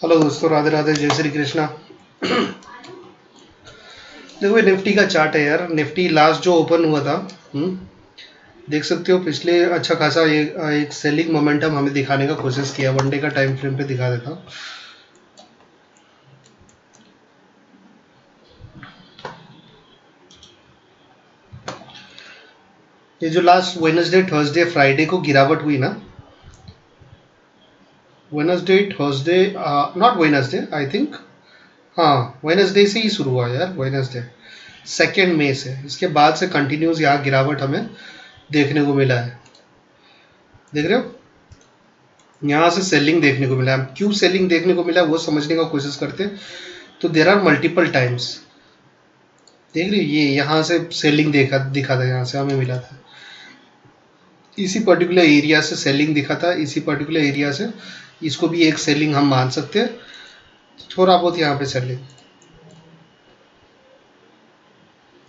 Hello दोस्तों, राधे राधे, जय श्री कृष्णा। देखो ये निफ्टी का चार्ट है यार। निफ्टी लास्ट जो ओपन हुआ था, देख सकते हो पिछले अच्छा खासा एक सेलिंग मोमेंटम हमें दिखाने का कोशिश किया। वन डे का टाइम फ्रेम पे दिखा देता हूँ। ये जो लास्ट वेडनेसडे, थर्सडे, फ्राइडे को गिरावट हुई ना, Wednesday, Thursday, not Wednesday I think, हाँ वेडनेसडे से ही शुरू हुआ यार। वेडनेसडे 2 मई से, इसके बाद से कंटिन्यूस यहाँ गिरावट हमें देखने को मिला है। देख रहे हो, यहाँ से सेलिंग देखने को मिला है। क्यों सेलिंग देखने को मिला है वो समझने का कोशिश करते हैं। तो देर आर मल्टीपल टाइम्स, देख रही हो, ये यहाँ से सेलिंग दिखा था, यहाँ से हमें मिला था। इसी पर्टिकुलर एरिया से सेलिंग दिखा था, इसी पर्टिकुलर एरिया से। इसको भी एक सेलिंग हम मान सकते हैं, थोड़ा बहुत यहाँ पे सेलिंग।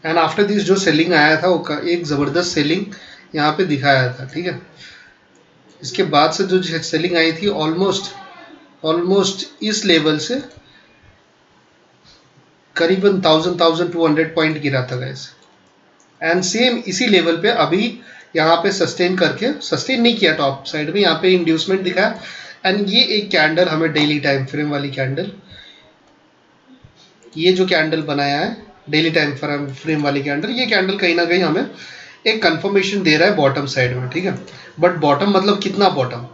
एंड आफ्टर दिस जो सेलिंग आया था वो एक ज़बरदस्त सेलिंग यहाँ पे दिखाया था, ठीक है। इसके बाद से जो सेलिंग आई थी ऑलमोस्ट ऑलमोस्ट इस लेवल से करीबन 1200 पॉइंट गिरा था गैस। एंड सेम इसी लेवल पे अभी यहाँ पे सस्टेन करके, सस्टेन नहीं किया टॉप साइड में, यहाँ पे इंड्यूसमेंट दिखा। एंड ये एक कैंडल हमें डेली टाइम फ्रेम वाली कैंडल, ये जो कैंडल बनाया है डेली टाइम फ्रेम वाली कैंडल, ये कैंडल कहीं ना कहीं हमें एक कंफर्मेशन दे रहा है बॉटम साइड में, ठीक है। बट बॉटम मतलब कितना बॉटम,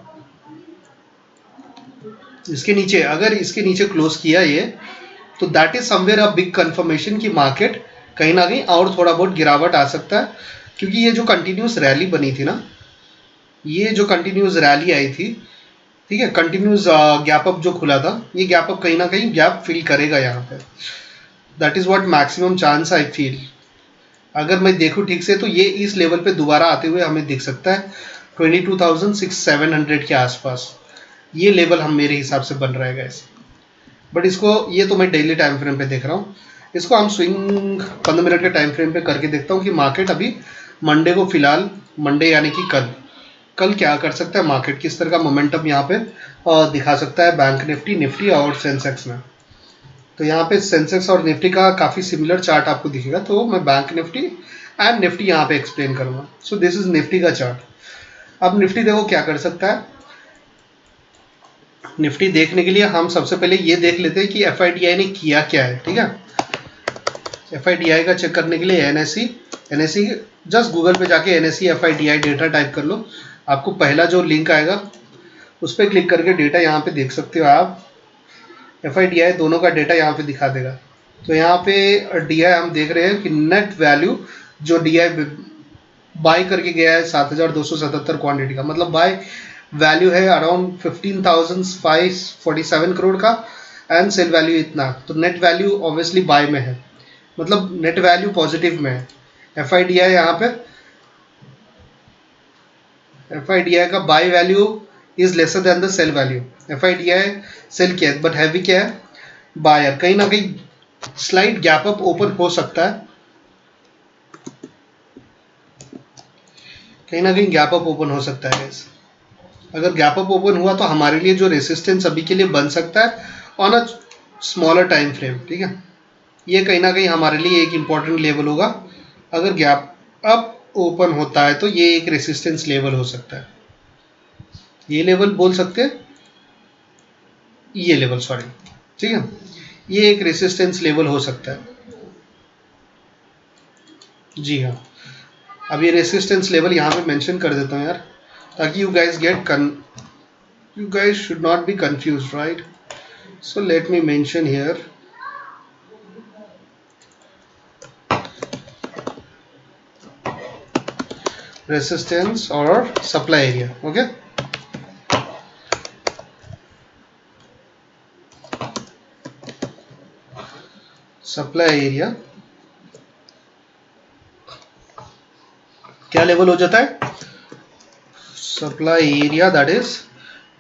इसके नीचे, अगर इसके नीचे क्लोज किया ये, तो that is somewhere a big confirmation कि मार्केट कहीं ना कहीं और थोड़ा बहुत गिरावट आ सकता है। क्योंकि ये जो कंटिन्यूस रैली बनी थी ना, ये जो कंटिन्यूस रैली आई थी, ठीक है, कंटिन्यूस गैप अप जो खुला था, ये गैप अप कहीं ना कहीं गैप फिल करेगा यहाँ पे। That is what maximum chance I feel. अगर मैं देखूँ ठीक से तो ये इस लेवल पे दोबारा आते हुए हमें दिख सकता है 22,700 के आसपास। ये लेवल हम मेरे हिसाब से बन रहा है गैस। बट इसको, ये तो मैं डेली टाइम फ्रेम पे देख रहा हूँ। इसको हम स्विंग 15 मिनट के टाइम फ्रेम पे करके देखता हूँ कि मार्केट अभी मंडे को, फिलहाल मंडे यानी कि कल कल क्या कर सकता है मार्केट, किस तरह का मोमेंटम यहाँ पे दिखा सकता है बैंक निफ्टी और सेंसेक्स में। तो यहाँ पे सेंसेक्स और निफ्टी का काफ़ी सिमिलर चार्ट आपको दिखेगा, तो मैं बैंक निफ्टी एंड निफ्टी यहाँ पे एक्सप्लेन करूँगा। सो दिस इज निफ्टी का चार्ट। अब निफ्टी देखो क्या कर सकता है। निफ्टी देखने के लिए हम सबसे पहले ये देख लेते हैं कि एफ ने किया क्या है, ठीक है। एफ का चेक करने के लिए एनएससी जस्ट गूगल पे जाके एनएससी एफ डेटा टाइप कर लो। आपको पहला जो लिंक आएगा उस पर क्लिक करके डेटा यहाँ पे देख सकते हो आप। एफ दोनों का डेटा यहाँ पे दिखा देगा। तो यहाँ पे डी हम देख रहे हैं कि नेट वैल्यू जो डी बाय करके गया है 7,277 क्वांटिटी का, मतलब बाय वैल्यू है अराउंड 15,547 करोड़ का। एंड सेल वैल्यू इतना, तो नेट वैल्यू ऑब्वियसली बाय में है, मतलब नेट वैल्यू पॉजिटिव में है। एफ यहाँ पे एफ का buy value is lesser than the sell value. F sell किया है बट हैवी क्या है, बायर। कहीं ना कहीं स्लाइड गैप अप ओपन हो सकता है, कहीं ना कहीं गैप अप ओपन हो सकता है guys। अगर गैप अप ओपन हुआ तो हमारे लिए जो रेसिस्टेंस अभी के लिए बन सकता है on a smaller time frame, ठीक है, ये कहीं ना कहीं हमारे लिए एक इम्पॉर्टेंट लेवल होगा। अगर गैप अप ओपन होता है तो ये एक रेसिस्टेंस लेवल हो सकता है, ये लेवल बोल सकते हैं, ये लेवल सॉरी, ठीक है, ये एक रेसिस्टेंस लेवल हो सकता है। जी हाँ, अब ये रेसिस्टेंस लेवल यहाँ पे मेंशन कर देता हूँ यार, ताकि you guys should not be confused, right? So let me mention here resistance or supply area, okay? Supply area क्या लेवल हो जाता है, सप्लाई एरिया दैट इज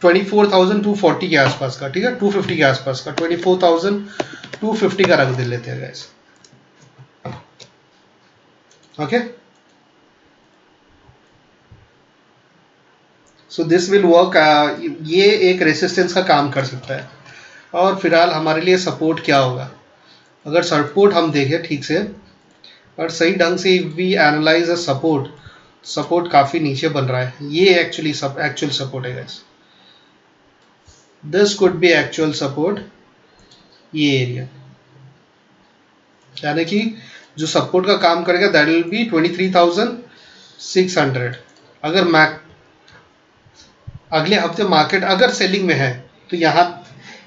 24,240 के आसपास का, ठीक है, 250 के आसपास का, 24,250 का रख दे लेते हैं guys, okay. So this will work, ये एक रेसिस्टेंस का काम कर सकता है। और फिलहाल हमारे लिए सपोर्ट क्या होगा, अगर सपोर्ट हम देखें ठीक से और सही ढंग से, we analyse a support, support काफ़ी नीचे बन रहा है, ये एक्चुअली एक्चुअल सपोर्ट है guys, this could be actual support, ये एरिया, यानी कि जो सपोर्ट का काम करेगा दैट विल बी 23,600। अगर अगले हफ्ते मार्केट अगर सेलिंग में है तो यहाँ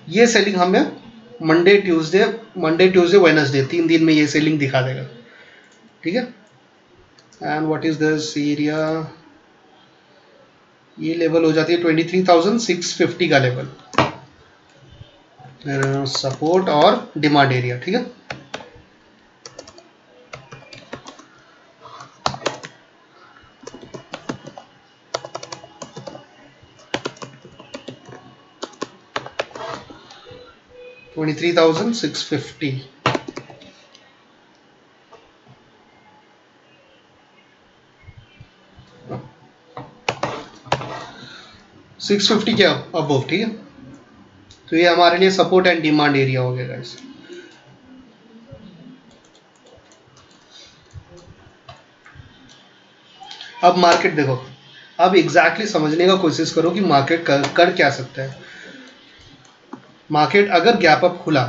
ये सेलिंग हमें मंडे ट्यूसडे वेडनेसडे 3 दिन में ये सेलिंग दिखा देगा, ठीक है। And what is this area, ये लेवल हो जाती है 23,650 का लेवल, सपोर्ट और डिमांड एरिया, ठीक है। $23,650, 650 के अबव, ठीक है। तो ये हमारे लिए सपोर्ट एंड डिमांड एरिया हो गया गाइस। अब मार्केट देखो, अब एग्जैक्टली समझने का कोशिश करो कि मार्केट कर क्या सकता है। मार्केट अगर गैप अप खुला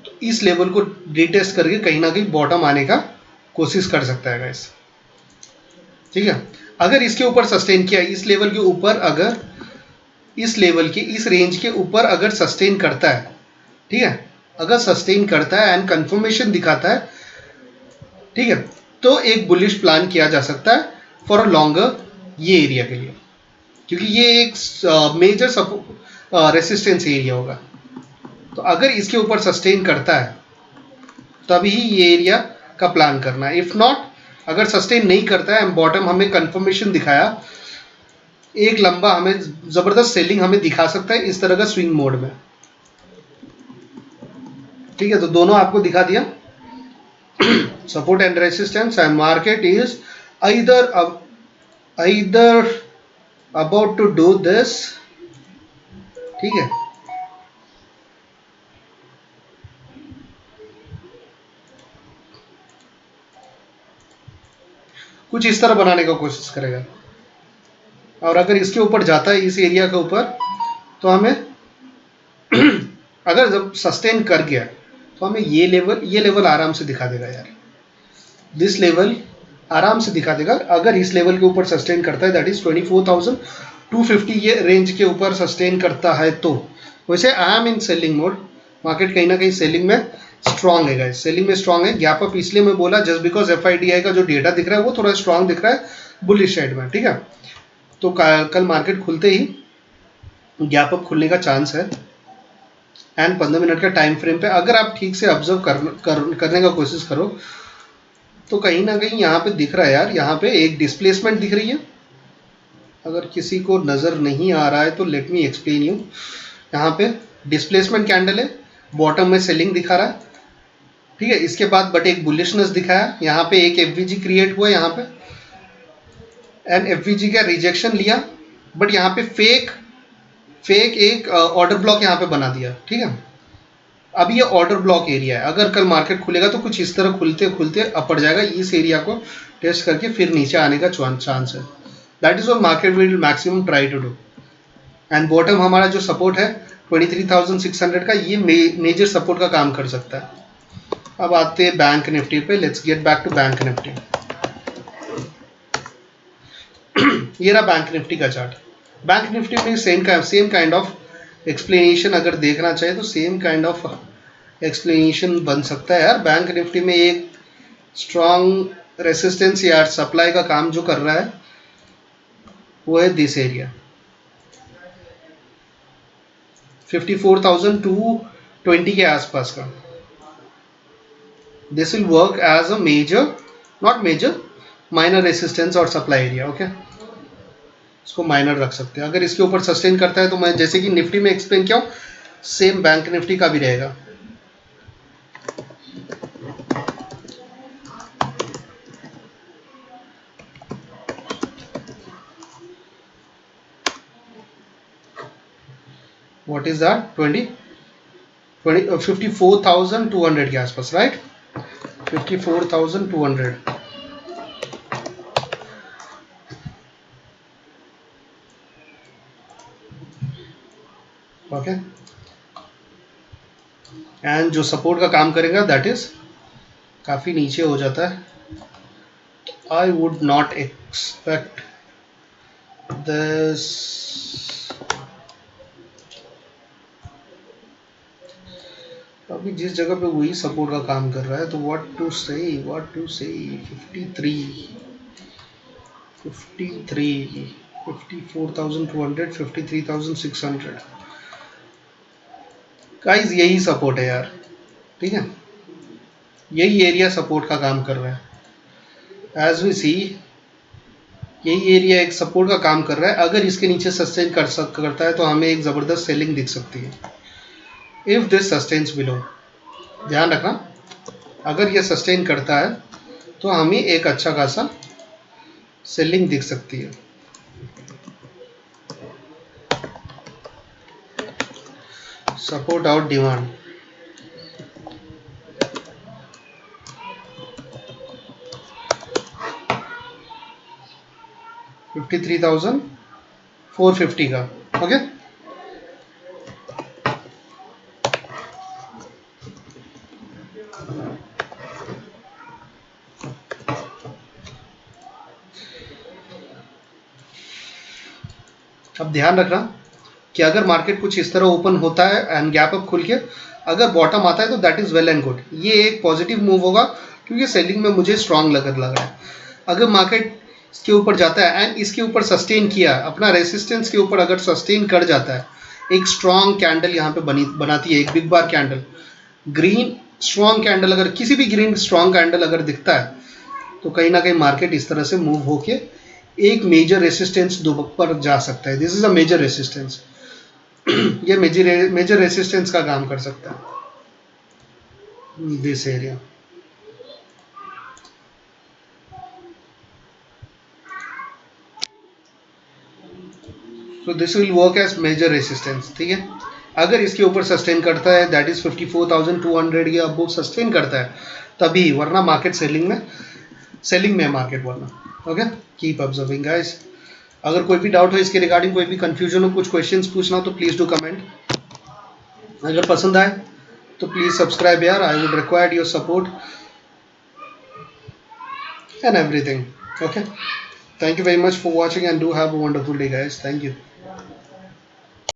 तो इस लेवल को रिटेस्ट करके कहीं ना कहीं बॉटम आने का कोशिश कर सकता है गाइस, ठीक है। अगर इसके ऊपर सस्टेन किया, इस लेवल के ऊपर, अगर इस लेवल के इस रेंज के ऊपर अगर सस्टेन करता है, ठीक है, अगर सस्टेन करता है एंड कंफर्मेशन दिखाता है, ठीक है, तो एक बुलिश प्लान किया जा सकता है फॉर अ लॉन्गर ये एरिया के लिए, क्योंकि ये एक मेजर रेसिस्टेंस एरिया होगा। तो अगर इसके ऊपर सस्टेन करता है तभी ये एरिया का प्लान करना है, इफ नॉट अगर सस्टेन नहीं करता है, बॉटम हमें कंफर्मेशन दिखाया, एक लंबा हमें जबरदस्त सेलिंग हमें दिखा सकता है इस तरह का स्विंग मोड में, ठीक है। तो दोनों आपको दिखा दिया, support and resistance, and market is either about to do this, ठीक है। कुछ इस तरह बनाने का कोशिश करेगा, और अगर इसके ऊपर जाता है, इस एरिया के ऊपर, तो हमें अगर जब सस्टेन कर गया तो हमें ये लेवल आराम से दिखा देगा यार, दिस लेवल आराम से दिखा देगा। अगर इस लेवल के ऊपर सस्टेन करता है, दैट इज 24,250, ये रेंज के ऊपर सस्टेन करता है, तो वैसे I am in selling mode, market कहीं ना कहीं सेलिंग में स्ट्रांग है गाइस, सेलिंग में स्ट्रांग है। गैप अप इसलिए मैं बोला जस्ट बिकॉज एफआईडीआई का जो डेटा दिख रहा है वो थोड़ा स्ट्रांग दिख रहा है बुलिश साइड में, ठीक है। तो कल मार्केट खुलते ही गैप अप खुलने का चांस है, एंड 15 मिनट का टाइम फ्रेम पे अगर आप ठीक से ऑब्जर्व करने का कोशिश करो तो कहीं ना कहीं यहाँ पे दिख रहा है यार, यहाँ पे एक डिस्प्लेसमेंट दिख रही है। अगर किसी को नज़र नहीं आ रहा है तो लेट मी एक्सप्लेन यू, यहाँ पे डिस्प्लेसमेंट कैंडल है, बॉटम में सेलिंग दिखा रहा है, ठीक है। इसके बाद बट एक बुलिशनेस दिखाया, यहाँ पे एक एफवीजी क्रिएट हुआ यहाँ पे, एंड एफवीजी का रिजेक्शन लिया, बट यहाँ पे फेक एक ऑर्डर ब्लॉक यहाँ पे बना दिया, ठीक है। अब ये ऑर्डर ब्लॉक एरिया है, अगर कल मार्केट खुलेगा तो कुछ इस तरह खुलते खुलते अप पड़ जाएगा, इस एरिया को टेस्ट करके फिर नीचे आने का चांस है। That is what market will maximum try to do. And bottom हमारा जो सपोर्ट है 23,600 का, ये मेजर सपोर्ट का काम कर सकता है। अब आते हैं बैंक निफ्टी पे, let's get back to bank Nifty. ये रहा बैंक निफ्टी का चार्ट। बैंक निफ्टी में सेम काइंड ऑफ एक्सप्लेनेशन अगर देखना चाहे तो सेम काइंड ऑफ एक्सप्लेनेशन बन सकता है यार। बैंक निफ्टी में एक स्ट्रॉन्ग रेसिस्टेंस या सप्लाई का काम जो कर रहा है वो है दिस एरिया 54,220 के आसपास का। This will work as a major, not major, minor resistance और सप्लाई एरिया, ओके। इसको माइनर रख सकते हैं। अगर इसके ऊपर सस्टेन करता है तो मैं जैसे कि निफ्टी में एक्सप्लेन किया हूँ, सेम बैंक निफ्टी का भी रहेगा। व्हाट इज दैट 20 54,200 के आसपास, राइट? 54,200। ओके, एंड जो सपोर्ट का काम करेगा दैट इज काफी नीचे हो जाता है। I would not expect this. अभी जिस जगह पे वही सपोर्ट का काम कर रहा है, तो व्हाट टू से 53, 54,200, 53,600 गाइस, यही सपोर्ट है यार, ठीक है? यही एरिया सपोर्ट का काम कर रहा है। एज वी सी, यही एरिया एक सपोर्ट का काम कर रहा है। अगर इसके नीचे सस्टेन करता है तो हमें एक ज़बरदस्त सेलिंग दिख सकती है। इफ़ दिस सस्टेन्स बिलो, ध्यान रखना, अगर ये सस्टेन करता है तो हमें एक अच्छा खासा सेलिंग दिख सकती है। सपोर्ट आउट डिमांड, $53,450 का। ओके, अब ध्यान रखना कि अगर मार्केट कुछ इस तरह ओपन होता है एंड गैप अप खुल के अगर बॉटम आता है तो that is well and good. ये एक पॉजिटिव मूव होगा क्योंकि सेलिंग में मुझे स्ट्रांग लग रहा है। अगर मार्केट इसके ऊपर जाता है एंड इसके ऊपर सस्टेन किया, अपना रेसिस्टेंस के ऊपर अगर सस्टेन कर जाता है, एक स्ट्रांग कैंडल यहाँ पे बनाती है, एक बिग बार कैंडल, ग्रीन स्ट्रांग कैंडल, अगर किसी भी ग्रीन स्ट्रांग कैंडल अगर दिखता है तो कहीं ना कहीं मार्केट इस तरह से मूव होके एक मेजर रेसिस्टेंस पर जा सकता है। This is a major resistance. ये मेजर रेसिस्टेंस का काम कर सकता है, this area. So this will work as major resistance, ठीक है? अगर इसके ऊपर सस्टेन करता है दैट इज 54,200 या अब सस्टेन करता है तभी, वरना मार्केट सेलिंग में मार्केट, वरना। Okay, keep observing guys. अगर कोई भी डाउट हो इसके रिगार्डिंग, कोई भी कंफ्यूजन हो, कुछ क्वेश्चंस पूछना हो तो प्लीज डू कमेंट। अगर पसंद आए तो प्लीज सब्सक्राइब यार, I would require your support and everything. Okay, thank you very much for watching and do have a wonderful day guys. Thank you.